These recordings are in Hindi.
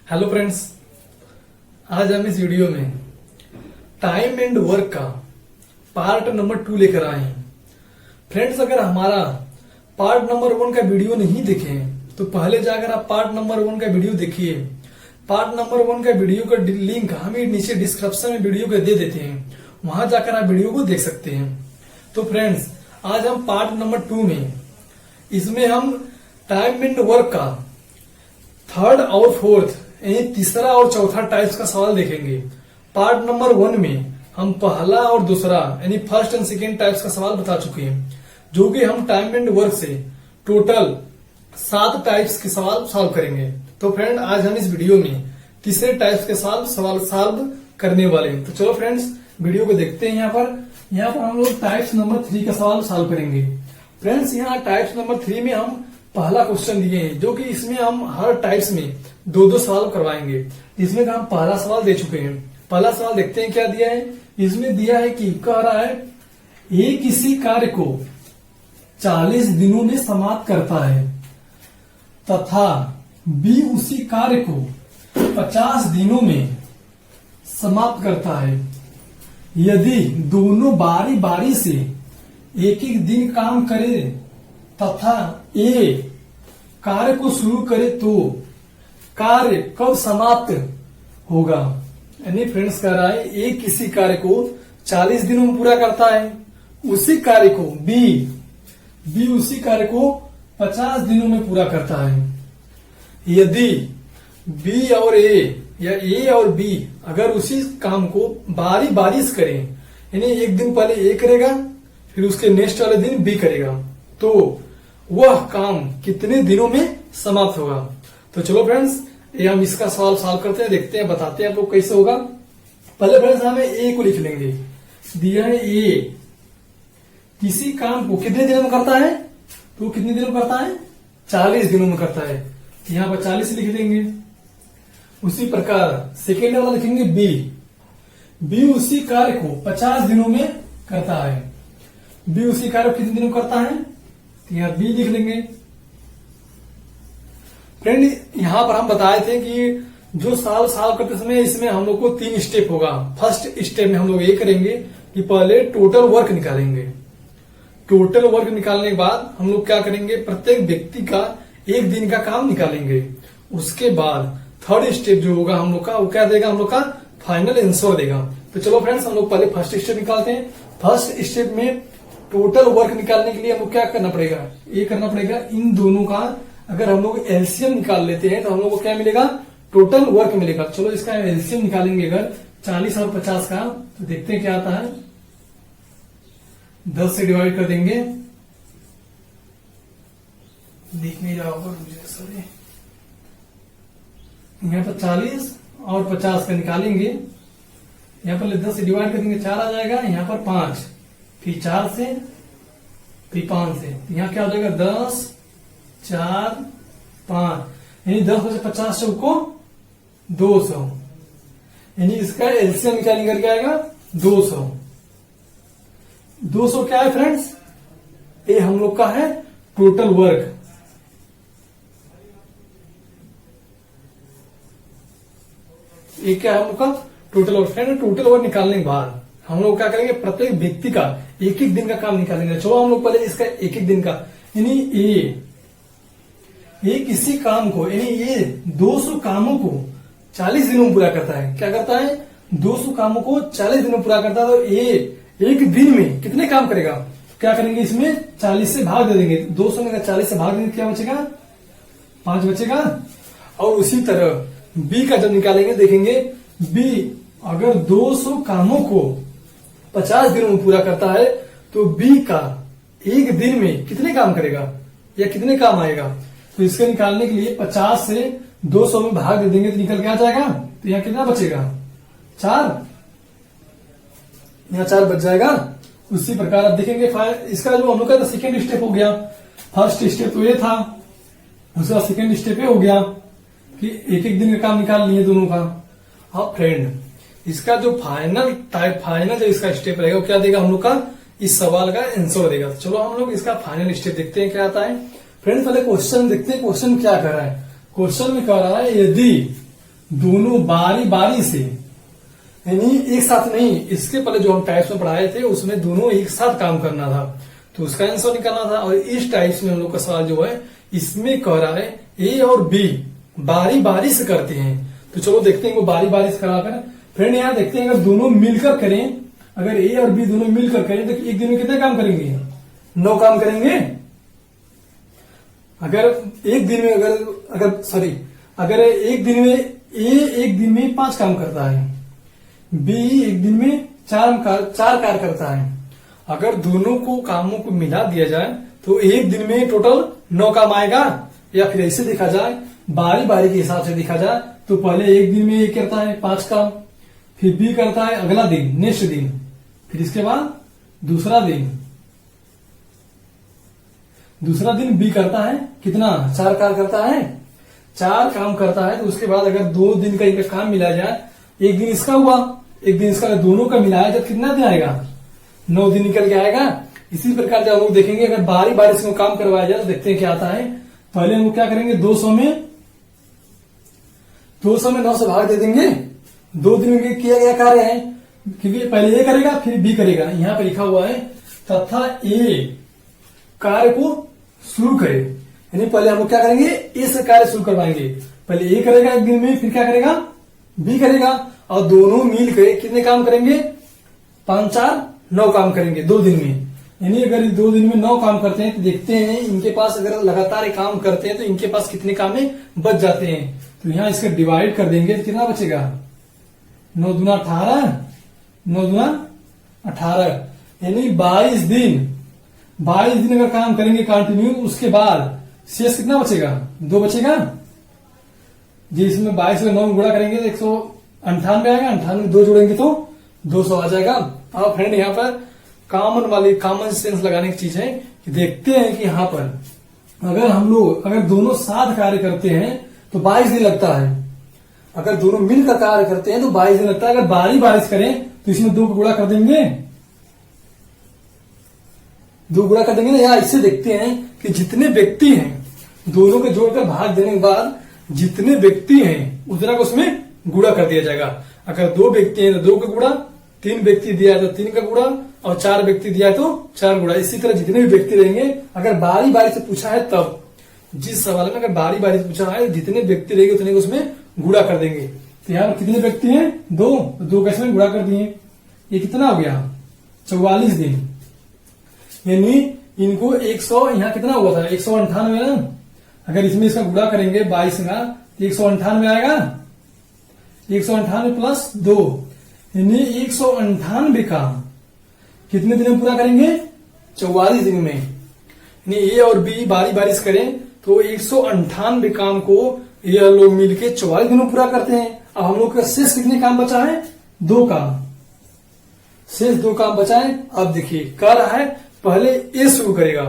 हेलो फ्रेंड्स, आज हम इस वीडियो में टाइम एंड वर्क का पार्ट नंबर 2 लेकर आए हैं। फ्रेंड्स, अगर हमारा पार्ट नंबर 1 का वीडियो नहीं देखे हैं तो पहले जाकर आप पार्ट नंबर 1 का वीडियो देखिए। पार्ट नंबर 1 का वीडियो का लिंक हमें नीचे डिस्क्रिप्शन में वीडियो के दे देते हैं, वहां जाकर आप वीडियो को देख सकते हैं। तो फ्रेंड्स, आज हम पार्ट नंबर 2 में इसमें हम टाइम एंड वर्क का थर्ड और फोर्थ यानी तीसरा और चौथा टाइप्स का सवाल देखेंगे। पार्ट नंबर 1 में हम पहला और दूसरा यानी फर्स्ट एंड सेकेंड टाइप्स का सवाल बता चुके हैं, जो कि हम टाइम एंड वर्क से टोटल 7 टाइप्स के सवाल सॉल्व करेंगे। तो फ्रेंड, आज हम इस वीडियो में तीसरे टाइप्स के सवाल सॉल्व करने वाले हैं। तो चलो फ्रेंड्स, वीडियो को देखते हैं। यहाँ पर हम लोग टाइप्स नंबर 3 का सवाल सॉल्व करेंगे। फ्रेंड्स, यहाँ टाइप्स नंबर 3 में हम पहला क्वेश्चन दिए हैं, जो कि इसमें हम हर टाइप्स में 2-2 सवाल करवाएंगे। इसमें का हम पहला सवाल दे चुके हैं। पहला सवाल देखते हैं क्या दिया है। इसमें दिया है कि कह रहा है ए किसी कार्य को 40 दिनों में समाप्त करता है तथा बी उसी कार्य को 50 दिनों में समाप्त करता है। यदि दोनों बारी बारी से एक एक दिन काम करे तथा ए कार्य को शुरू करे तो कार्य कब समाप्त होगा। यानी फ्रेंड्स, कह रहा है ए किसी कार्य को 40 दिनों में पूरा करता है, उसी कार्य को बी उसी कार्य को 50 दिनों में पूरा करता है। यदि बी और ए या ए और बी अगर उसी काम को बारी बारी से करें, यानी एक दिन पहले ए करेगा फिर उसके नेक्स्ट वाले दिन बी करेगा, तो वह काम कितने दिनों में समाप्त होगा। तो चलो फ्रेंड्स, ये हम इसका सवाल सॉल्व करते हैं, देखते हैं, बताते हैं आप लोग कैसे होगा। पहले फ्रेंड्स, हमें ए को लिख लेंगे। दिया है ए किसी काम को कितने दिनों में करता है, तो कितने दिनों में करता है, 40 दिनों में करता है। यहां पर 40 लिख देंगे। उसी प्रकार सेकेंड वाला लिखेंगे बी उसी कार्य को 50 दिनों में करता है। बी उसी कार्य को कितने दिनों में करता है, यहां बी लिख लेंगे। फ्रेंड, यहां पर हम बताए थे कि जो सवाल करते समय इसमें हम लोग को 3 स्टेप होगा। फर्स्ट स्टेप में हम लोग ये करेंगे कि पहले टोटल वर्क निकालेंगे। टोटल वर्क निकालने के बाद हम लोग क्या करेंगे, प्रत्येक व्यक्ति का एक दिन का काम निकालेंगे। उसके बाद थर्ड स्टेप जो होगा हम लोग का, वो क्या देगा, हम लोग का फाइनल आंसर देगा। तो चलो फ्रेंड्स, हम लोग पहले फर्स्ट स्टेप निकालते हैं। फर्स्ट स्टेप में टोटल वर्क निकालने के लिए हमको क्या करना पड़ेगा, ये करना पड़ेगा, इन दोनों का अगर हम लोग एलसीएम निकाल लेते हैं तो हम लोग को क्या मिलेगा, टोटल वर्क मिलेगा। चलो इसका एलसीएम निकालेंगे अगर 40 और 50 का, तो देखते हैं क्या आता है। 10 से डिवाइड कर देंगे। देख नहीं रहा होगा मुझे, सॉरी। यहाँ पर 40 और 50 का निकालेंगे। यहाँ पर 10 से डिवाइड कर देंगे, 4 आ जाएगा। यहाँ पर 5, फिर 4 से, फिर 5 से, यहाँ क्या हो जाएगा, 10, 4, 5, यानी 10 में से 50 चौको 200, यानी इसका एलसीएम निकालेंगे क्या आएगा, 200। 200 क्या है फ्रेंड्स, ये हम लोग का है टोटल वर्क। ये क्या है हम लोग का total work. Friend, total work निकालने के बाद हम लोग क्या करेंगे, प्रत्येक व्यक्ति का एक एक दिन का काम निकालेंगे। चलो हम लोग पहले इसका एक एक दिन का, यानी ये किसी काम को, यानी ये 200 कामों को 40 दिनों में पूरा करता है। क्या करता है, 200 कामों को 40 दिनों में पूरा करता है। तो ये एक दिन में कितने काम करेगा, क्या करेंगे, इसमें 40 से भाग दे देंगे। 200 में 40 से भाग देंगे, क्या बचेगा, 5 बचेगा। और उसी तरह बी का जब निकालेंगे, देखेंगे बी अगर 200 कामों को 50 दिनों में पूरा करता है तो बी का एक दिन में कितने काम करेगा या कितने काम आएगा। तो इसके निकालने के लिए 50 से 200 में भाग दे देंगे तो निकल के आ जाएगा। तो यहाँ कितना बचेगा, 4, यहाँ 4 बच जाएगा। उसी प्रकार आप देखेंगे इसका जो हम लोग का सेकेंड स्टेप हो गया। फर्स्ट स्टेप तो ये था, उसका सेकेंड स्टेप ये हो गया कि एक एक दिन का काम निकाल लिए दोनों का। अब फ्रेंड, इसका जो फाइनल जो इसका स्टेप रहेगा वो क्या देगा, हम लोग का इस सवाल का आंसर देगा। तो चलो हम लोग इसका फाइनल स्टेप देखते हैं क्या आता है। फ्रेंड्स, पहले क्वेश्चन देखते हैं, क्वेश्चन क्या कर रहा है। क्वेश्चन में कह रहा है यदि दोनों बारी बारी से, यानी एक साथ नहीं, इसके पहले जो हम टाइप्स में पढ़ाए थे उसमें दोनों एक साथ काम करना था, तो उसका आंसर निकालना था। और इस टाइप्स में हम लोग का सवाल जो है इसमें कह रहा है ए और बी बारी बारी से करते हैं। तो चलो देखते हैं वो बारी बारी से कराकर। फ्रेंड यहाँ देखते हैं अगर दोनों मिलकर करें, अगर ए और बी दोनों मिलकर करें तो एक दिन में कितने काम करेंगे? 9 काम करेंगे। अगर एक दिन में अगर एक दिन में ए एक दिन में 5 काम करता है, बी एक दिन में 4 कार्य करता है। अगर दोनों को कामों को मिला दिया जाए तो एक दिन में टोटल 9 काम आएगा। या फिर ऐसे देखा जाए, बारी बारी के हिसाब से देखा जाए तो पहले एक दिन में ए करता है 5 काम, फिर बी करता है अगला दिन, नेक्स्ट दिन, फिर इसके बाद दूसरा दिन बी करता है कितना? 4 कार्य करता है, 4 काम करता है। तो उसके बाद अगर 2 दिन का इनका काम मिला जाए, एक दिन इसका हुआ, एक दिन इसका, दोनों का मिलाया जब कितना दिन आएगा? 9 दिन निकल के आएगा। इसी प्रकार जब हम लोग देखेंगे अगर बारी बारी से काम करवाया जाए तो देखते हैं क्या आता है। पहले हम लोग क्या करेंगे? 200 में 9 से भाग दे देंगे। 2 दिन में किया गया कार्य है, क्योंकि पहले ए करेगा फिर बी करेगा। यहां पर लिखा हुआ है तथा ए कार्य को शुरू करे, यानी पहले हम लोग क्या करेंगे? ए से कार्य शुरू करवाएंगे। पहले ए करेगा एक दिन में, फिर क्या करेगा? बी करेगा, और दोनों मिल के कितने काम करेंगे? 5 4 9 काम करेंगे 2 दिन में। यानी अगर 2 दिन में 9 काम करते हैं तो देखते हैं इनके पास, अगर लगातार काम करते हैं तो इनके पास कितने काम में बच जाते हैं। तो यहां इसका डिवाइड कर देंगे तो कितना बचेगा? 9 दूना 18, 9 दूना 18, यानी 22 दिन अगर काम करेंगे कंटिन्यू, उसके बाद शेष कितना बचेगा? 2 बचेगा जी। इसमें 22 से 9 में गुणा करेंगे तो 198 आएगा, 98 2 जोड़ेंगे तो 200 आ जाएगा। अब फ्रेंड यहाँ पर कॉमन सेंस लगाने की चीज है कि देखते हैं कि यहाँ पर अगर दोनों साथ कार्य करते हैं तो 22 दिन लगता है। अगर दोनों मिलकर कार्य करते हैं तो 22 दिन लगता है। अगर बारी बारी से करें तो इसमें 2 को गुणा कर देंगे, 2 गुणा कर देंगे ना। यहाँ इससे देखते हैं कि जितने व्यक्ति हैं, दोनों के जोड़कर भाग देने के बाद जितने व्यक्ति हैं उतना को उसमें गुणा कर दिया जाएगा। अगर 2 व्यक्ति हैं तो 2 का गुणा, 3 व्यक्ति दिया है तो 3 का गुणा, और 4 व्यक्ति दिया है तो 4 गुणा। इसी तरह जितने भी व्यक्ति रहेंगे, अगर बारी बारी से पूछा है तब, जिस सवाल में अगर बारी बारी से पूछा है जितने व्यक्ति रहेंगे उतने को उसमें गुणा कर देंगे। तो यहाँ पर कितने व्यक्ति हैं? 2, तो 2 कैसे में गुणा कर दिए। ये कितना हो गया? 44 दिन। यानी इनको 100, यहाँ कितना हुआ था? 198 ना। अगर इसमें इसका गुणा करेंगे 22 का तो 198 आएगा। 198 प्लस 2, यानी 198 काम कितने दिन में पूरा करेंगे? 44 दिन में। यानी ए और बी बारी बारी से करें तो 198 काम को ये लोग मिलके 44 दिनों में पूरा करते हैं। अब हम लोग का शेष कितने काम बचा है? 2 काम, शेष 2 काम बचा है। अब देखिए कह रहा है पहले ए शुरू करेगा।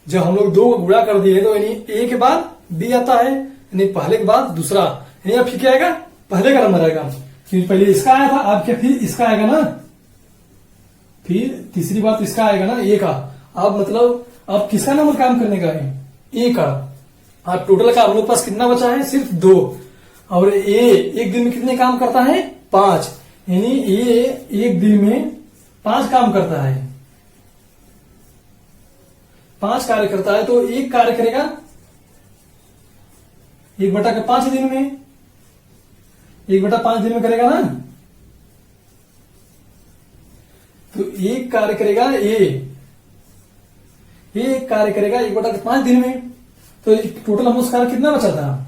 जब हम लोग 2 गुणा कर दिए तो यानी ए के बाद बी आता है, यानी पहले के बाद दूसरा, यानी अब फिर क्या आएगा? पहले का नंबर आएगा। फिर पहले इसका आया था, अब क्या फिर इसका आएगा ना, फिर तीसरी बात इसका आएगा ना, ए का। अब मतलब अब किसका नंबर काम करने का है? ए का। अब टोटल का हम लोग पास कितना बचा है? सिर्फ 2। और ए एक दिन में कितने काम करता है? 5। यानी ए एक दिन में 5 काम करता है, 5 कार्य करता है। तो एक कार्य करेगा 1/5 दिन में, 1/5 दिन में करेगा ना। तो एक कार्य करेगा एक कार्य करेगा 1/5 दिन में। तो टोटल हम उस कार्य कितना बचा था?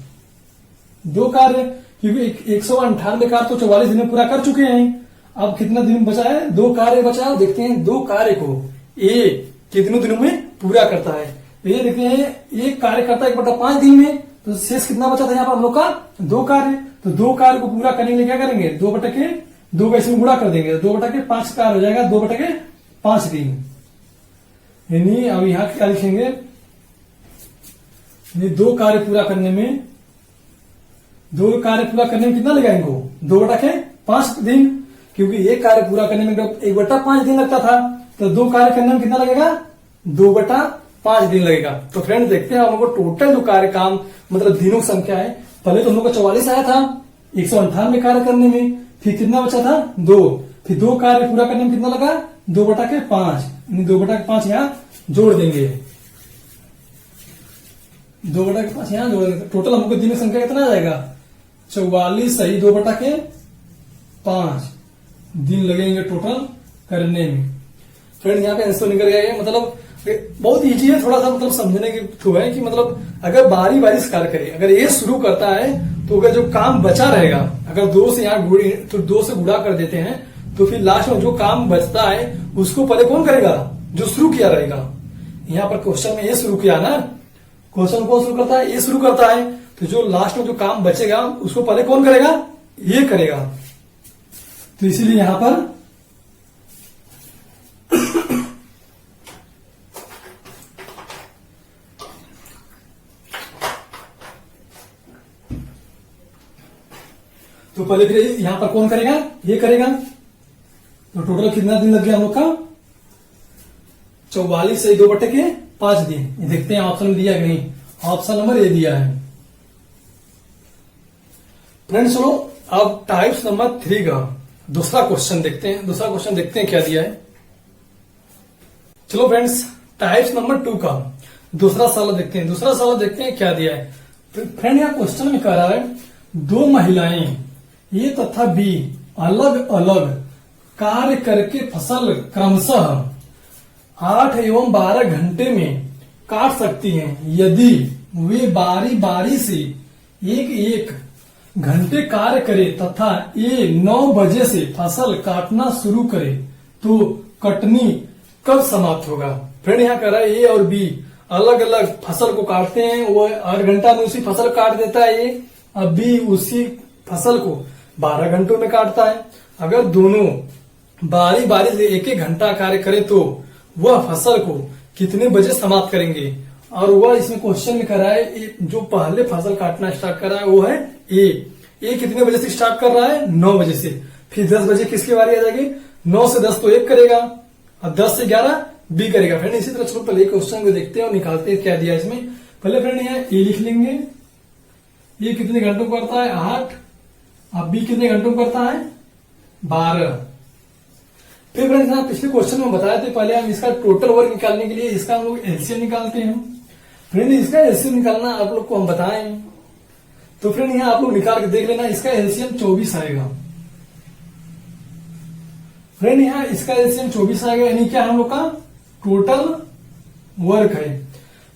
2 कार्य, क्योंकि 198 कार्य तो 44 दिन में पूरा कर चुके हैं। अब कितना दिन बचा है? 2 कार्य बचा है। देखते हैं 2 कार्य को ए कितने दिनों में पूरा करता है। ये देखते हैं एक कार्य करता है 1/5 दिन में, तो शेष कितना बचा था यहाँ पर हम लोग का? 2 कार्य। तो 2 कार्य को पूरा करने के लिए क्या करेंगे? 2 का इसमें गुणा कर देंगे, 2/5 कार्य हो जाएगा 2/5 दिन। यानी अब यहाँ क्या लिखेंगे? 2 कार्य पूरा करने में कितना लगेगा इनको? 2/5 दिन, क्योंकि एक कार्य पूरा करने में 1/5 दिन लगता था। तो 2 कार्य करने में कितना लगेगा? 2/5 दिन लगेगा। तो फ्रेंड देखते हैं हम लोग को टोटल जो कार्य काम मतलब दिनों की संख्या है। पहले तो हम लोग का 44 आया था, 198 कार्य करने में, फिर कितना बचा था 2, फिर 2 कार्य पूरा करने में कितना लगा 2/5, 2/5 यहाँ जोड़ देंगे, 2/5 यहाँ जोड़ देंगे। टोटल हमको दिन संख्या कितना आ जाएगा 44 सही 2/5 दिन लगेंगे टोटल करने में। फ्रेंड यहाँ पे आंसर निकल गया। मतलब बहुत इजी है, थोड़ा सा मतलब समझने की थ्रू है कि मतलब अगर बारी बारी से कार्य करे, अगर ये शुरू करता है तो अगर जो काम बचा रहेगा, अगर 2 से यहाँ तो 2 से गुणा कर देते हैं तो फिर लास्ट में जो काम बचता है उसको पहले कौन करेगा, जो शुरू किया रहेगा। यहाँ पर क्वेश्चन में ये शुरू किया ना, क्वेश्चन कौन शुरू करता है, ये शुरू करता है, तो जो लास्ट में जो काम बचेगा उसको पहले कौन करेगा, ये करेगा। तो इसीलिए यहां पर तो पहले फिर यहां पर कौन करेगा, ये करेगा। तो टोटल कितना दिन लग गया हम लोग का 44 से 2/5 दिन। ये देखते हैं ऑप्शन में दिया कि नहीं, ऑप्शन नंबर ए दिया है। फ्रेंड्स चलो अब टाइप्स नंबर 3 का दूसरा क्वेश्चन देखते हैं। दूसरा क्वेश्चन देखते हैं क्या दिया है। चलो फ्रेंड्स टाइप्स नंबर 2 का दूसरा सवाल देखते हैं। दूसरा सवाल देखते हैं क्या दिया है। फ्रेंड यहाँ क्वेश्चन में कह रहा है 2 महिलाएं ए तथा बी अलग अलग कार्य करके फसल क्रमशः 8 एवं 12 घंटे में काट सकती हैं। यदि वे बारी बारी से एक एक घंटे कार्य करे तथा ए 9 बजे से फसल काटना शुरू करे तो कटनी कब समाप्त होगा। फ्रेंड यहाँ कह रहा है ए और बी अलग अलग फसल को काटते हैं, वो 8 घंटा में उसी फसल काट देता है ए, अब बी उसी फसल को 12 घंटों में काटता है। अगर दोनों बारी बारी से एक एक घंटा कार्य करे तो वह फसल को कितने बजे समाप्त करेंगे। और वह इसमें क्वेश्चन में कर रहा है जो पहले फसल काटना स्टार्ट कर रहा है वो है ए कितने बजे से स्टार्ट कर रहा है 9 बजे से। फिर 10 बजे किसकी बारी आ जाएगी, 9 से 10 तो एक करेगा और 10 से 11 बी करेगा। फ्रेंड इसी तरह चलो पहले क्वेश्चन को देखते हैं और निकालते हैं क्या दिया इसमें। पहले फ्रेंड यहाँ ए लिख लेंगे, ये कितने घंटों को करता है 8, अब बी कितने घंटों को करता है 12। फिर फ्रेंड्स यहाँ पिछले क्वेश्चन में बताया थे पहले हम इसका टोटल वर्क निकालने के लिए इसका हम लोग एलसीएम निकालते हैं। फ्रेंड इसका एलसीएम निकालना आप लोग को हम बताएं तो फ्रेंड यहाँ आप लोग निकाल के देख लेना, इसका एलसीएम 24 आएगा। फ्रेंड यहाँ इसका एलसीएम 24 आएगा, यानी क्या हम लोग का टोटल वर्क है।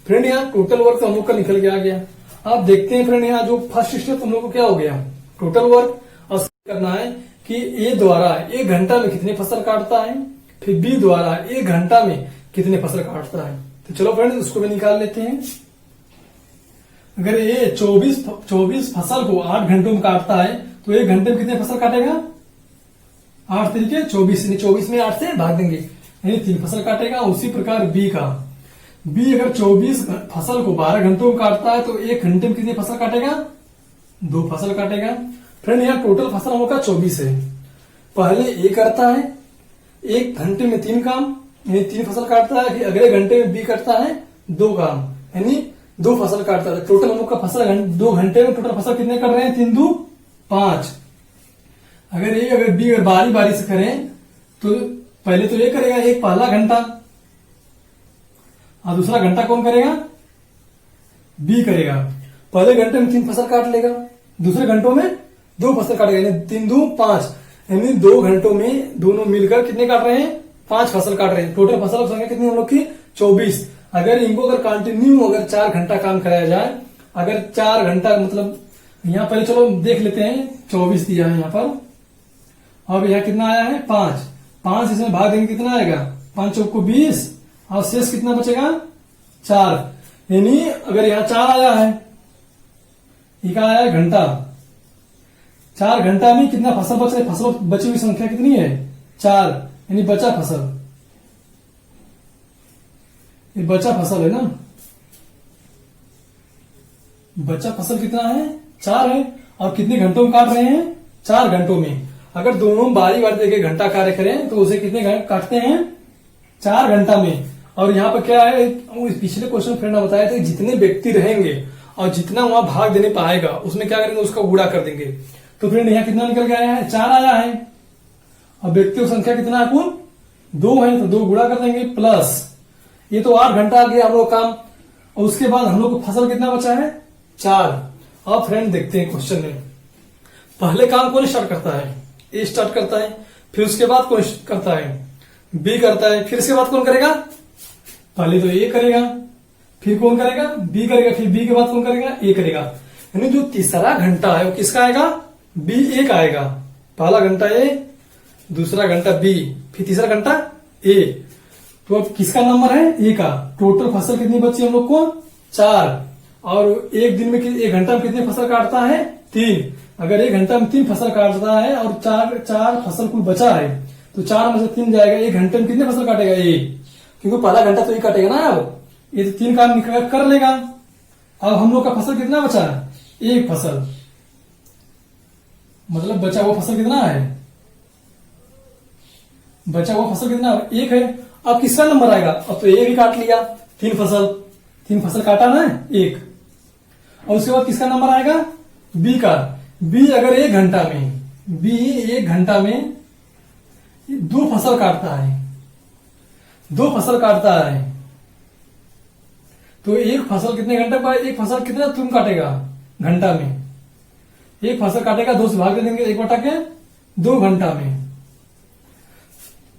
फ्रेंड यहाँ टोटल वर्क हम लोग का निकल के आ गया। आप देखते हैं फ्रेंड यहाँ जो फर्स्ट स्टेप हम लोग को क्या हो गया, टोटल वर्क। और करना है कि ए द्वारा 1 घंटा में कितने फसल काटता है, फिर बी द्वारा 1 घंटा में कितने फसल काटता है। तो चलो फ्रेंड्स उसको भी निकाल लेते हैं। अगर ये 24 फसल को 8 घंटों में काटता है तो 1 घंटे में कितने फसल काटेगा, 8 तरीके 24 में 8 से भाग देंगे यानी 3 फसल काटेगा। उसी प्रकार बी का, बी अगर 24 फसल को 12 घंटों में काटता है तो 1 घंटे में कितने फसल काटेगा, 2 फसल काटेगा। फ्रेंड यहाँ टोटल फसल हम लोग का 24 है। पहले ए करता है 1 घंटे में 3 काम यानी 3 फसल काटता है, फिर अगले घंटे में बी करता है 2 काम यानी 2 फसल काटता है। टोटल हम लोग का फसल 2 घंटे में टोटल फसल कितने कर रहे हैं, 3 2 5। अगर बी अगर बारी बारी से करें तो पहले तो ये करेगा एक पहला घंटा और दूसरा घंटा कौन करेगा, बी करेगा। पहले घंटे में 3 फसल काट लेगा, दूसरे घंटों में 2 फसल काटेगा यानी 3 2 5 यानी 2 घंटों में दोनों मिलकर कितने काट रहे हैं, 5 फसल काट रहे हैं। टोटल फसल संख्या कितनी हम लोग की 24। अगर इनको अगर कंटिन्यू अगर 4 घंटा काम कराया जाए, अगर 4 घंटा मतलब यहाँ पहले चलो देख लेते हैं 24 दिया है यहाँ पर, अब यहाँ कितना आया है 5 इसमें भाग देंगे कितना आएगा, 5 चौक को 20 और शेष कितना बचेगा 4 यानी अगर यहाँ 4 आया है, ये क्या आया है घंटा, 4 घंटा में कितना फसल बच रहा है, फसल बची हुई संख्या कितनी है 4 यानी बचा फसल, ये बचा फसल है ना, बचा फसल कितना है 4 है। और कितने घंटों में काट रहे हैं, 4 घंटों में। अगर दोनों बारी बारी एक घंटा कार्य करें तो उसे कितने काटते हैं 4 घंटा में। और यहाँ पर क्या है, पिछले क्वेश्चन फ्रेंड ने बताया था जितने व्यक्ति रहेंगे और जितना वहां भाग देने पाएगा उसमें क्या करेंगे, उसका गुणा कर देंगे। तो फ्रेंड यहाँ कितना निकल के आया है, 4 आया है। अब व्यक्तियों की संख्या कितना है, कुल 2 है, तो 2 गुणा कर देंगे प्लस ये तो 8 घंटा आ गया हम लोग काम। और उसके बाद हम लोग को फसल कितना बचा है, 4। अब फ्रेंड देखते हैं क्वेश्चन में, पहले काम कौन स्टार्ट करता है, ए स्टार्ट करता है, फिर उसके बाद कौन करता है, बी करता है, फिर उसके बाद कौन करेगा, पहले तो ए करेगा, फिर कौन करेगा, बी करेगा, फिर बी के बाद कौन करेगा, ए करेगा। यानी जो तीसरा घंटा है वो किसका आएगा, बी ए का आएगा। पहला घंटा ए, दूसरा घंटा बी, फिर तीसरा घंटा ए। तो अब किसका नंबर है, ए का। टोटल फसल कितनी बची हम लोग को, 4। और एक दिन में एक घंटा में कितनी फसल काटता है, 3। अगर एक घंटा में 3 फसल काटता है और 4 फसल कुल बचा है, तो 4 में से 3 जाएगा, एक घंटे में कितने फसल काटेगा, ए, क्योंकि पहला घंटा तो ये काटेगा ना। अब ये तो 3 काम कर लेगा। अब हम लोग का फसल कितना बचा है, 1 फसल, मतलब बचा हुआ फसल कितना है, बचा हुआ फसल कितना, 1 है। अब किसका नंबर आएगा, अब तो ए भी काट लिया, 3 फसल काटा ना 1। और उसके बाद किसका नंबर आएगा, बी का। बी अगर 1 घंटा में, बी 1 घंटा में 2 फसल काटता है, 2 फसल काटता है, तो 1 फसल कितने घंटे पर, 1 फसल कितना तुम काटेगा घंटा में, 1 फसल काटेगा, 2 से भाग दे देंगे 1/2 घंटा में।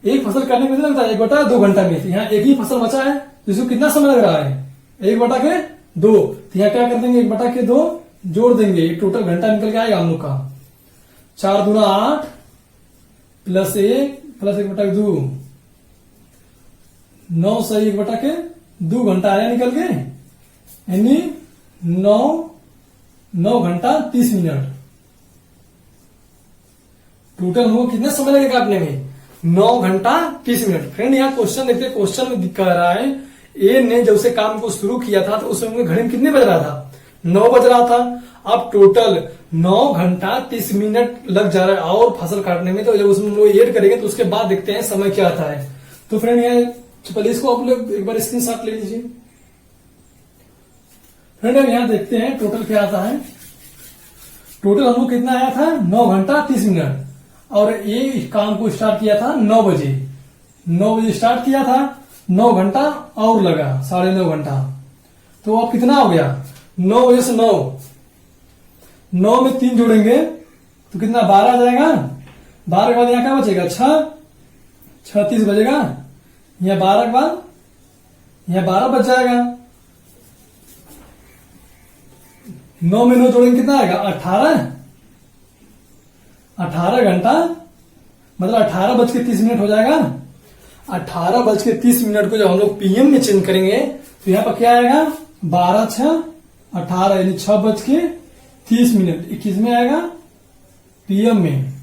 1 फसल काटने में कितना लगता है, 1/2 घंटा में। यहाँ 1 ही फसल बचा है, तो इसको कितना समय लग रहा है, 1/2। तो यहाँ क्या कर देंगे, 1/2 जोड़ देंगे, टोटल घंटा निकल के आएगा हम लोग का 4 दूना 8 प्लस 1 प्लस 1/2, 9 से 1/2 घंटा आया निकल के, यानी 9 घंटा 30 मिनट। टोटल हमको कितना समय लगेगा काटने में, 9 घंटा 30 मिनट। फ्रेंड यहाँ क्वेश्चन देखते, क्वेश्चन में दिखा रहा है ए ने जब से काम को शुरू किया था तो उस समय घड़ी में कितने बज रहा था, 9 बज रहा था। अब टोटल 9 घंटा 30 मिनट लग जा रहा है और फसल काटने में। तो जब उसमें लोग ऐड करेंगे तो उसके बाद देखते हैं समय क्या आता है। तो फ्रेंड यहाँ पहले इसको आप लोग एक बार स्क्रीनशॉट ले लीजिए। फ्रेंड अब यहाँ देखते हैं टोटल क्या आता है। टोटल हम लोग कितना आया था, 9 घंटा 30 मिनट। और ये काम को स्टार्ट किया था 9 बजे, 9 बजे स्टार्ट किया था, 9 घंटा और लगा, 9.5 घंटा। तो अब कितना हो गया, 9 बजे से 9 में 3 जोड़ेंगे तो कितना 12 आ जाएगा। 12 के बाद यहाँ क्या बचेगा, 6 30 बजेगा। यहाँ 12 के बाद यहाँ 12 बच जाएगा। 9 में 9 जोड़ेंगे कितना आएगा, 18 घंटा, मतलब 18:30 हो जाएगा। 18:30 को जब हम लोग पीएम में चेंज करेंगे तो यहाँ पर क्या आएगा, 12 6 18 यानी 6:30। 21 में आएगा पीएम में,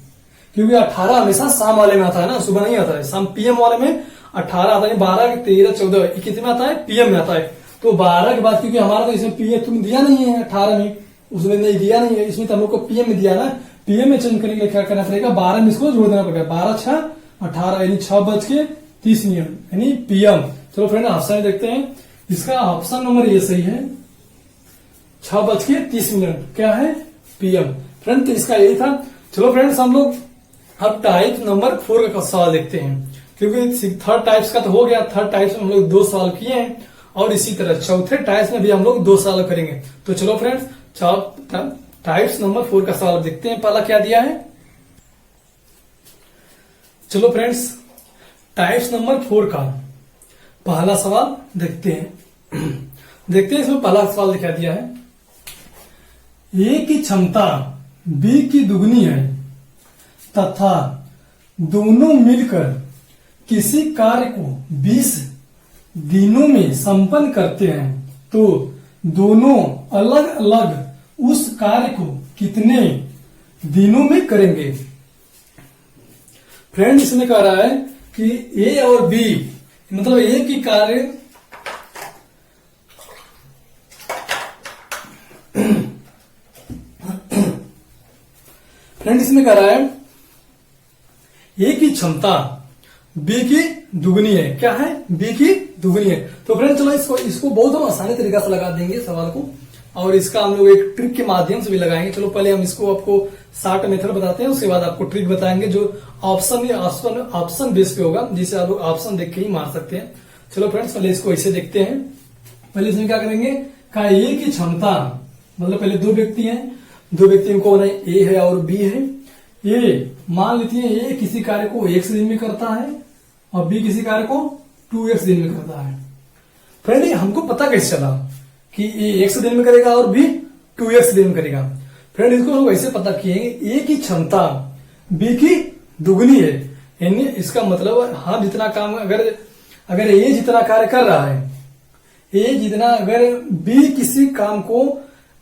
क्योंकि 18 हमेशा शाम वाले में आता है ना, सुबह नहीं आता है। शाम पीएम वाले में 18 आता है, 12 13 14 21 में आता है, पीएम में आता है। तो 12 के बाद, क्योंकि हमारा तो इसमें पीएम तुम दिया नहीं है, 18 में उसमें नहीं दिया नहीं है, इसमें तो हम लोग को पीएम में दिया ना। पीएम में चेंज करने के लिए क्या करना पड़ेगा, 12 में इसको जोड़ देना पड़ेगा। 12 6 18 यानी 6:30 यानी पीएम। चलो फ्रेंड ऑप्शन देखते हैं, इसका ऑप्शन नंबर ये सही है, 6:30 क्या है, पीएम। फ्रेंड तो इसका यही था। चलो फ्रेंड्स हम लोग अब टाइप नंबर 4 का सवाल देखते हैं, क्योंकि थर्ड टाइप्स का तो हो गया। थर्ड टाइप्स में हम लोग 2 सवाल किए हैं और इसी तरह चौथे टाइप्स में भी हम लोग 2 सवाल करेंगे। तो चलो फ्रेंड्स टाइप्स नंबर 4 का सवाल देखते हैं, पहला क्या दिया है। चलो फ्रेंड्स टाइप्स नंबर 4 का पहला सवाल देखते हैं। देखते हैं इसमें पहला सवाल दिखा दिया है, ए की क्षमता बी की दुगनी है तथा दोनों मिलकर किसी कार्य को 20 दिनों में संपन्न करते हैं, तो दोनों अलग अलग उस कार्य को कितने दिनों में करेंगे। फ्रेंड इसमें कह रहा है कि ए और बी, मतलब ए की कार्य फ्रेंड इसमें कह रहा है ए की क्षमता बी की दुगनी है। क्या है, बी की दुगनी है। तो फ्रेंड चलो इसको बहुत हम आसानी तरीका से लगा देंगे सवाल को। और इसका हम लोग एक ट्रिक के माध्यम से भी लगाएंगे। चलो पहले हम इसको आपको शॉर्ट मेथड बताते हैं, उसके बाद आपको ट्रिक बताएंगे जो ऑप्शन बेस पे होगा, जिसे आप लोग ऑप्शन देख के ही मार सकते हैं। चलो फ्रेंड्स पहले इसको ऐसे देखते हैं। पहले इसमें क्या करेंगे, का ए की क्षमता, मतलब पहले दो व्यक्ति हैं, दो व्यक्तियों को ए है और बी है। ए मान लेती है ए किसी कार्य को x दिन में करता है और बी किसी कार्य को 2x दिन में करता है। फ्रेंड हमको पता कैसे चला कि ए x दिन में करेगा और बी 2x दिन में करेगा? फ्रेंड इसको लोग ऐसे पता किए ए की क्षमता बी की दुगनी है, यानी इसका मतलब हम जितना काम अगर ए जितना कार्य कर रहा है, ए जितना अगर बी किसी काम को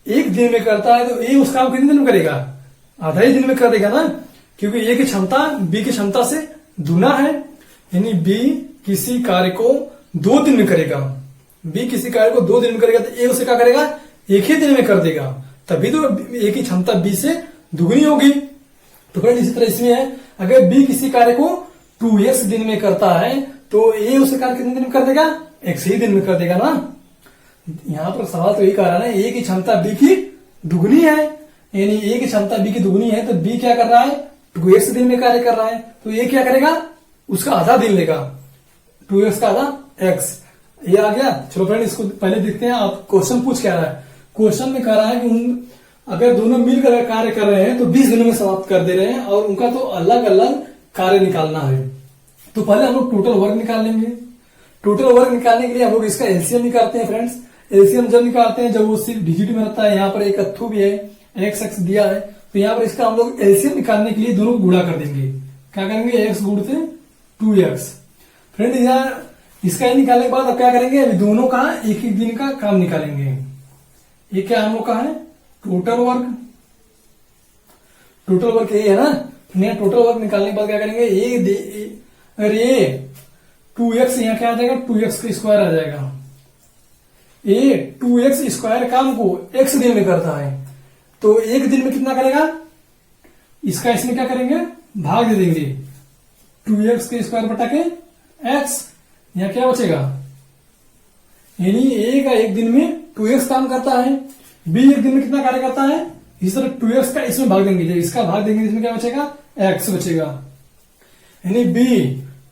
एक दिन में करता है तो ए उस काम कितने दिन में करेगा? आधा ही दिन में कर देगा ना, क्योंकि ए की क्षमता बी की क्षमता से दुना है। यानी बी किसी कार्य को 2 दिन में करेगा, बी किसी कार्य को 2 दिन में करेगा तो ए उसे क्या करेगा? एक ही दिन में कर देगा, तभी तो ए की क्षमता बी से दुगनी होगी। तो फ्रेंड इसी तरह इसमें है, अगर बी किसी कार्य को 2x दिन में करता है तो ए उसे कार्य कितने दिन में कर देगा? x ही दिन में कर देगा ना। यहां पर सवाल तो यही कह रहा है ना, ए की क्षमता बी की दुगनी है, यानी ए की क्षमता बी की दुगनी है तो बी क्या कर रहा है? 2x दिन में कार्य कर रहा है, तो ए क्या करेगा? उसका आधा दिन लेगा, 2x का आधा x। ये आ गया। चलो फ्रेंड इसको पहले देखते हैं आप क्वेश्चन पूछ क्या रहा है। क्वेश्चन में कह रहा है कि अगर दोनों मिलकर कार्य कर रहे हैं तो 20 दिनों में समाप्त कर दे रहे हैं और उनका तो अलग अलग कार्य निकालना है। तो पहले हम लोग टोटल वर्क निकाल लेंगे। टोटल वर्क निकालने के लिए हम लोग इसका एलसीएम निकालते हैं। फ्रेंड्स एलसीएम जब निकालते हैं जब वो सिर्फ डिजिट में रहता है, यहाँ पर एक अथू भी है, x दिया है, तो यहाँ पर इसका हम लोग एलसीएम निकालने के लिए दोनों को गुणा कर देंगे। क्या करेंगे? x गुणते 2x। फ्रेंड यहाँ इसका ही निकालने के बाद अब क्या करेंगे? अभी दोनों का एक एक दिन का काम निकालेंगे। ये क्या हम लोग का है? Total work. टोटल वर्क ये है ना। फिर टोटल वर्क निकालने के बाद क्या करेंगे? अगर ये 2x यहाँ क्या आ जाएगा? 2x का स्क्वायर आ जाएगा। ये 2x स्क्वायर काम को x दिन में करता है तो एक दिन में कितना करेगा? इसका इसमें क्या करेंगे? भाग दे देंगे। 2x के स्क्वायर बटा के x, यहाँ क्या बचेगा? यानी a का एक दिन में 2x काम करता है, b एक दिन में कितना कार्य करता है? इस तरह 2x का इसमें भाग देंगे, जब इसका भाग देंगे इसमें क्या बचेगा? x बचेगा। यानी b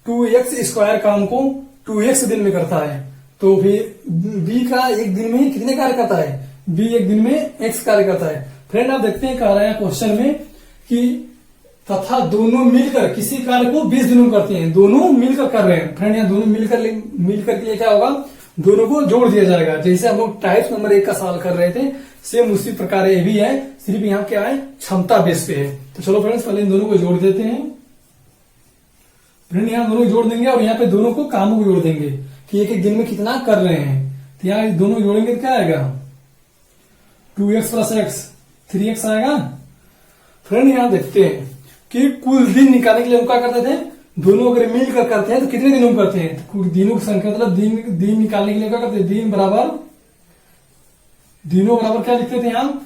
2x स्क्वायर काम को 2x दिन में करता है, तो फिर b का एक दिन में कितने कार्य करता है? b एक दिन में x कार्य करता है। फ्रेंड आप देखते हैं कह रहे हैं क्वेश्चन में कि तथा दोनों मिलकर किसी कार्य को 20 दिनों में करते हैं। दोनों मिलकर कर रहे हैं। फ्रेंड यहाँ दोनों मिलकर के लिए क्या होगा? दोनों को जोड़ दिया जाएगा। जैसे हम लोग टाइप नंबर 1 का सवाल कर रहे थे, सेम उसी प्रकार ये भी है, सिर्फ यहाँ क्या है? क्षमता बेस पे है। तो चलो फ्रेंड्स पहले इन दोनों को जोड़ देते हैं। फ्रेंड यहाँ दोनों जोड़ देंगे और यहाँ पे दोनों को कामों को जोड़ देंगे कि एक एक दिन में कितना कर रहे हैं। तो यहाँ दोनों जोड़ेंगे तो क्या आएगा? 2x प्लस x 3x आएगा। फ्रेंड यहाँ देखते हैं कि कुल दिन निकालने के लिए हम क्या करते थे? दोनों अगर मिलकर करते हैं तो कितने दिनों में करते हैं? तो दिनों की संख्या मतलब दिन निकालने के लिए क्या करते हैं? दिनों बराबर क्या लिखते थे यहाँ?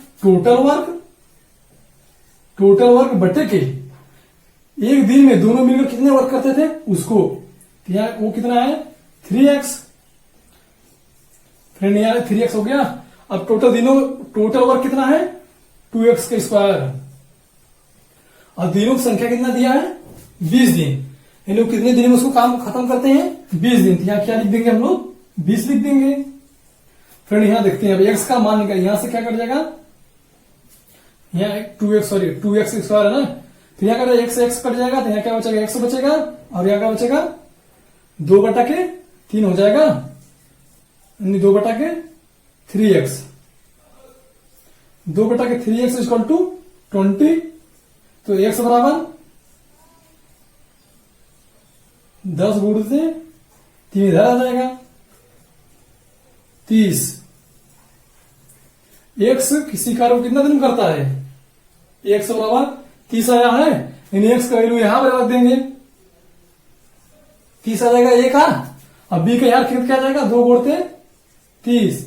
टोटल वर्क बटे के एक दिन में दोनों मिलकर कितने वर्क करते थे उसको। यहाँ वो कितना है? 3x। फ्रेंड यहाँ 3x हो गया। अब टोटल वर्क कितना है? 2x का स्क्वायर। और दिनों की संख्या कितना दिया है? 20 दिन। इन लोग कितने दिन में उसको काम खत्म करते हैं? 20 दिन। यहाँ क्या लिख देंगे हम लोग? 20 लिख देंगे। फ्रेंड यहाँ देखते हैं अब x का मान निकाल, यहां से क्या कट जाएगा? यहाँ 2x स्क्वायर है ना, तो यहाँ का x कट जाएगा, तो यहाँ क्या बचेगा? x बचेगा और यहाँ क्या बचेगा? 2 बटा के 3 हो जाएगा, 2 बटा के 3x। 2 बटा के 3x इक्वल टू 20। तो x बराबर 10 गुण से 3 इधर आ जाएगा 30। x किसी कार्य को कितना दिन करता है? x बराबर 30 आया है, इन x का वैल्यू यहां पर रख देंगे, 30 आ जाएगा a का। अब b का यार क्या जाएगा? 2 गुणते 30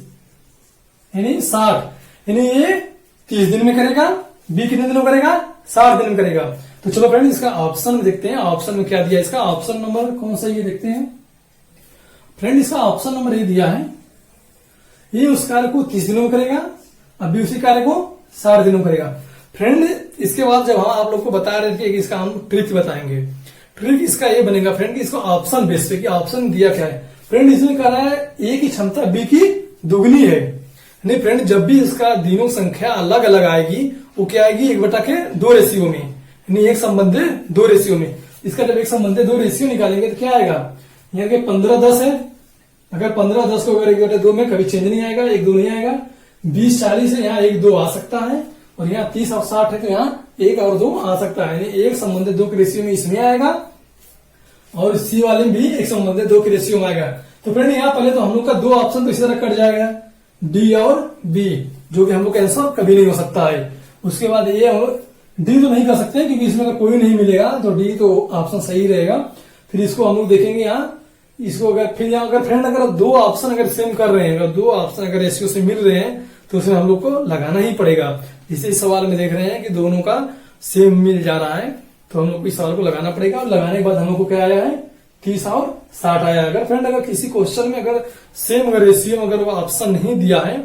यानी 60। यानी ये 30 दिन में करेगा, b कितने दिनों में करेगा? 60 दिन में करेगा। तो चलो फ्रेंड इसका ऑप्शन में देखते हैं। ऑप्शन में क्या दिया? इसका ऑप्शन नंबर कौन सा ये देखते हैं। फ्रेंड इसका ऑप्शन नंबर ये दिया है, ये उस कार्य को 30 दिनों में करेगा अब बी उसी कार्य को 60 दिनों में करेगा। फ्रेंड इसके बाद जब हम आप लोग को बता रहे थे कि इसका हम ट्रिक बताएंगे, ट्रिक इसका ये बनेगा फ्रेंड कि इसको ऑप्शन बेस पे, कि ऑप्शन दिया क्या है। फ्रेंड इसमें कह रहा है ए की क्षमता बी की दुगनी है। नहीं फ्रेंड, जब भी इसका दिनों संख्या अलग अलग आएगी वो क्या आएगी, 1/2 रेशियो में, यानी एक संबंध 2 रेशियो में। इसका जब एक संबंध 2 रेशियो निकालेंगे तो क्या आएगा, यहाँ के 15-10 है, अगर 15-10 को अगर 1/2 में कभी चेंज नहीं आएगा, 1-2 नहीं आएगा। 20-40 है, यहाँ 1-2 आ सकता है, और यहाँ 30 और 60 है तो यहाँ 1 और 2 आ सकता है, यानी एक संबंध 2 के रेशियो में इसमें आएगा, और सी वाले में भी एक संबंध 2 के रेशियो में आएगा। तो फ्रेंड यहाँ पहले तो हम लोग का 2 ऑप्शन तो इसी तरह कट जाएगा, डी और बी, जो कि हम लोग का आंसर कभी नहीं हो सकता है। उसके बाद ए और डी तो नहीं कर सकते क्योंकि इसमें अगर कोई नहीं मिलेगा, तो डी तो ऑप्शन सही रहेगा। फिर इसको हम लोग देखेंगे यहाँ, इसको अगर फिर यहाँ अगर फ्रेंड अगर 2 ऑप्शन अगर सेम कर रहे हैं, अगर 2 ऑप्शन अगर रेशियो से मिल रहे हैं तो उसमें हम लोग को लगाना ही पड़ेगा। जैसे इस सवाल में देख रहे हैं कि दोनों का सेम मिल जा रहा है, तो हम लोग को इस सवाल को लगाना पड़ेगा, और लगाने के बाद हम लोग को क्या आया है, 30 और 60 आया। अगर फ्रेंड अगर किसी क्वेश्चन में अगर सेम अगर रेशियो में अगर वो ऑप्शन नहीं दिया है,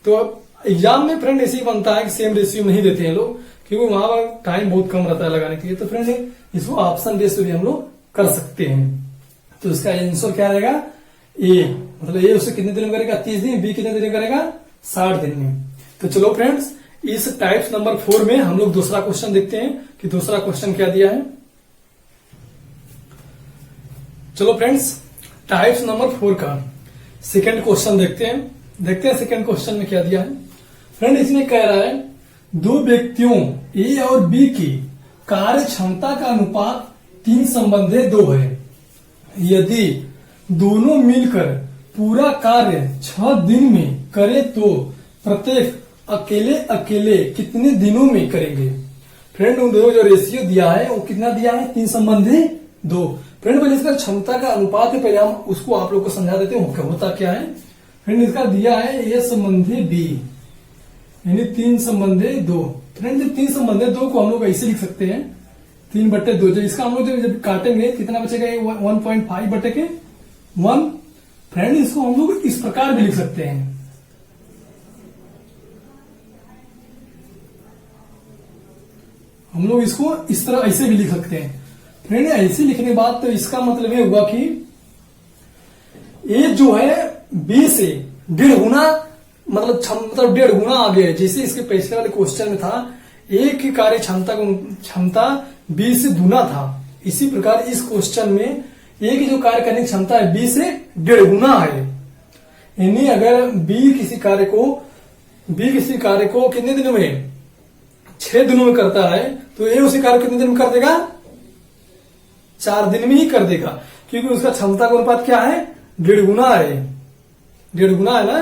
तो एग्जाम में फ्रेंड ऐसे ही बनता है कि सेम रेशियो नहीं देते हैं लोग, क्योंकि वहां पर टाइम बहुत कम रहता है लगाने के लिए। तो फ्रेंड इसको ऑप्शन बेस पे भी हम लोग कर सकते हैं। तो इसका आंसर क्या रहेगा, ए, मतलब ए उससे कितने दिन में करेगा, 30 दिन, बी कितने दिन में करेगा, 60 दिन में। तो चलो फ्रेंड्स इस टाइप्स नंबर 4 में हम लोग दूसरा क्वेश्चन देखते हैं कि दूसरा क्वेश्चन क्या दिया है। चलो फ्रेंड्स टाइप्स नंबर 4 का सेकंड क्वेश्चन देखते हैं सेकंड क्वेश्चन में क्या दिया है। फ्रेंड इसमें कह रहा है 2 व्यक्तियों ए और बी की कार्य क्षमता का अनुपात 3 संबंधे 2 है। यदि दोनों मिलकर पूरा कार्य 6 दिन में करे तो प्रत्येक अकेले अकेले कितने दिनों में करेंगे। फ्रेंड उन दोनों जो रेशियो दिया है वो कितना दिया है, 3 संबंधी 2। फ्रेंड पहले इसका क्षमता का अनुपात है, पहले हम उसको आप लोग को समझा देते हैं होता क्या है। फ्रेंड इसका दिया है ए संबंधी बी, यानी 3 संबंधे 2। फ्रेंड 3 संबंधे 2 को हम लोग ऐसे लिख सकते हैं 3/2। जो इसका हम लोग जब काटेंगे कितना बचेगा, 1.5/1। फ्रेंड इसको हम लोग इस प्रकार भी लिख सकते हैं, हम लोग इसको इस तरह ऐसे भी लिख सकते हैं। फ्रेंड ऐसे लिखने के बाद तो इसका मतलब ये हुआ कि ए जो है बी से 1.5 गुना, मतलब 1.5 गुना आगे है। जैसे इसके पिछले वाले क्वेश्चन में था ए की कार्य क्षमता बी से दुना था, इसी प्रकार इस क्वेश्चन में ए की जो कार्य करने की क्षमता है बी से 1.5 गुना है। यानी अगर बी किसी कार्य को कितने दिनों में, 6 दिनों में करता है, तो ए उसी कार्य कितने दिन में कर देगा, 4 दिन में ही कर देगा, क्योंकि उसका क्षमता का अनुपात क्या है, 1.5 गुना है। 1.5 गुना है ना,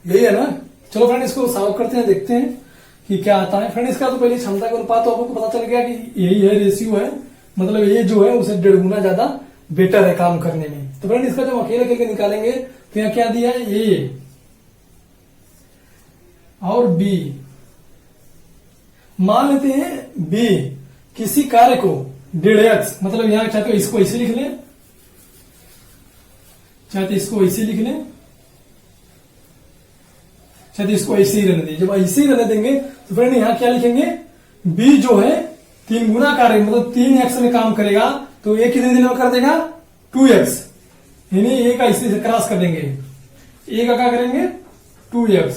यही है ना। चलो फ्रेंड इसको सॉल्व करते हैं, देखते हैं कि क्या आता है। फ्रेंड इसका तो पहले क्षमता का अनुपात तो आपको पता चल गया कि यही है, रेशियो है, मतलब ये जो है उसे 1.5 गुना ज्यादा बेटर है काम करने में। तो फ्रेंड इसका जब अकेले अकेले निकालेंगे तो यहाँ क्या दिया है, ए और बी। मान लेते हैं बी किसी कार्य को 1.5x, मतलब यहां चाहते हो इसको ऐसे लिख लें, चाहते इसको ऐसे लिख लें, चाहते इसको ऐसे ही रहने दें। जब ऐसे ही रहने देंगे तो फ्रेंड यहां क्या लिखेंगे, बी जो है 3 गुना कार्य, मतलब 3x में काम करेगा, तो ए कितने दिन में कर देगा, 2x, यानी ए का इसी से क्रॉस कर देंगे, ए का क्या करेंगे, 2x,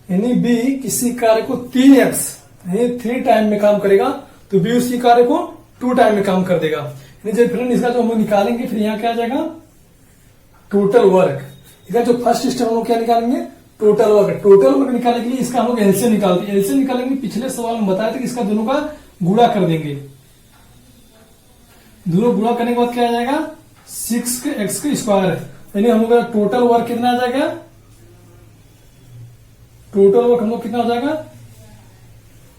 यानी बी किसी कार्य को 3x यानी 3 टाइम में काम करेगा, तो बी उसी कार्य को 2 टाइम में काम कर देगा। यानी जब फ्रेंड इसका जो हम निकालेंगे, फिर यहाँ क्या आ जाएगा, टोटल वर्क। इसका जो फर्स्ट स्टेप हम लोग क्या निकालेंगे, टोटल वर्क। टोटल वर्क निकालने के लिए इसका हम लोग एलसीएम निकालते हैं। एलसीएम निकालेंगे, पिछले सवाल में बताया था कि इसका दोनों का गुणा कर देंगे। दोनों गुणा करने के बाद क्या आ जाएगा, 6x का स्क्वायर, यानी हम लोग का टोटल वर्क कितना आ जाएगा, टोटल वर्क हम लोग कितना हो जाएगा,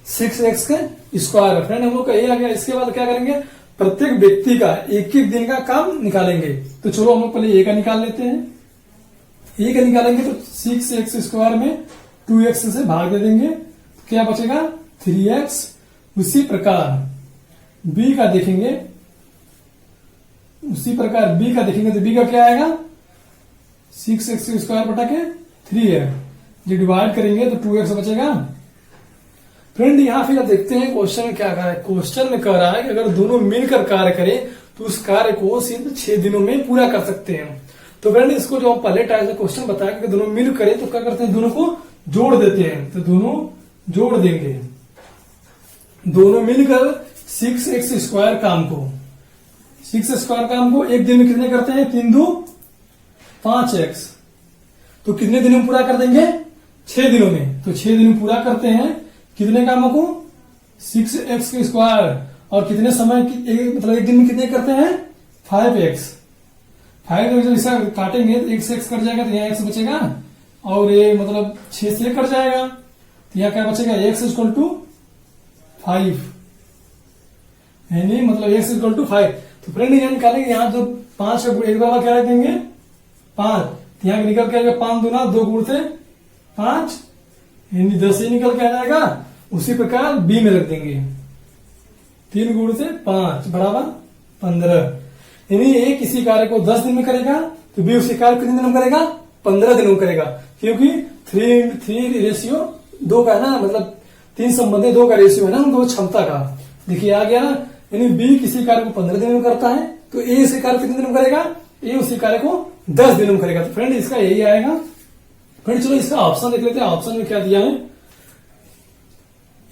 6x का स्क्वायर। फ्रेंड हम लोग का ये आ गया। इसके बाद क्या करेंगे, प्रत्येक व्यक्ति का 1-1 दिन का काम निकालेंगे। तो चलो हम लोग पहले ए का निकाल लेते हैं। ए का निकालेंगे तो 6x स्क्वायर में 2x से भाग दे देंगे, तो क्या बचेगा, 3x। उसी प्रकार बी का देखेंगे, तो बी का क्या आएगा, 6x² बटा के 3 है। जो डिवाइड करेंगे तो 2x बचेगा। फ्रेंड यहाँ फिर आप देखते हैं क्वेश्चन में क्या कहा है। क्वेश्चन में कह रहा है कि अगर दोनों मिलकर कार्य करें तो उस कार्य को सिर्फ 6 दिनों में पूरा कर सकते हैं। तो फ्रेंड इसको जो हम पहले टाइप से क्वेश्चन बताया कि दोनों मिल करें तो क्या करते हैं, दोनों को जोड़ देते हैं। तो दोनों जोड़ देंगे, दोनों मिलकर 6x² काम को 6x² काम को एक दिन में कितने करते हैं, 3 दूनी 5x। तो कितने दिनों में पूरा कर देंगे, 6 दिनों में। तो 6 दिन में पूरा करते हैं कितने कामों को, 6x²। और कितने समय मतलब एक दिन में कितने करते हैं, 5x। 5 जैसा काटेंगे तो x से x कट जाएगा तो यहाँ x बचेगा, और ये मतलब 6 से कट जाएगा तो यहाँ क्या बचेगा, x = 5, यानी मतलब x = 5। तो फ्रेंड यहाँ निकालेंगे, यहाँ जो 5 का एक बार क्या रख देंगे, 5। तो यहाँ निकल के आएगा 5 दूना 2 गुणते 5, यानी 10 ही निकल के आ जाएगा। उसी प्रकार b में रख देंगे, 3 गुणते 5 बराबर 15। यानी a किसी कार्य को 10 दिन में करेगा तो b उसी कार्य कितने दिनों में करेगा, 15 दिनों में करेगा। क्योंकि 3:2 का है ना, मतलब 3 संबंधी 2 का रेशियो है ना, दो क्षमता का। देखिए आ गया ना, यानी b किसी कार्य को 15 दिन में करता है तो a उसी कार्य कितने दिनों में करेगा, a उसी कार्य को 10 दिनों में करेगा। तो फ्रेंड इसका यही आएगा। फ्रेंड चलो इसका ऑप्शन देख लेते हैं। ऑप्शन में क्या दिया है,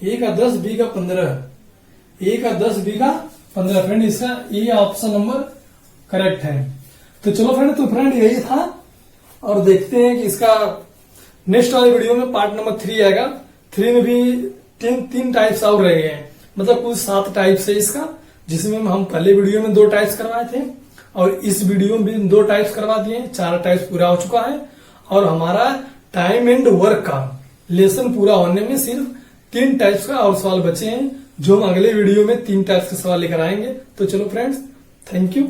a का 10 b का 15, a का 10 b का 15। फ्रेंड इसका ये ऑप्शन नंबर करेक्ट है। तो चलो फ्रेंड यही था, और देखते हैं कि इसका नेक्स्ट वाले वीडियो में पार्ट नंबर 3 आएगा। 3 में भी तीन टाइप्स और रह गए हैं, मतलब कुल 7 टाइप्स है इसका, जिसमें हम पहले वीडियो में 2 टाइप्स करवाए थे और इस वीडियो में भी 2 टाइप्स करवा दिए। 4 टाइप्स पूरा हो चुका है, और हमारा टाइम एंड वर्क का लेसन पूरा होने में सिर्फ 3 टाइप्स का और सवाल बचे हैं, जो हम अगले वीडियो में 3 टाइप्स के सवाल लेकर आएंगे। तो चलो फ्रेंड्स, थैंक यू।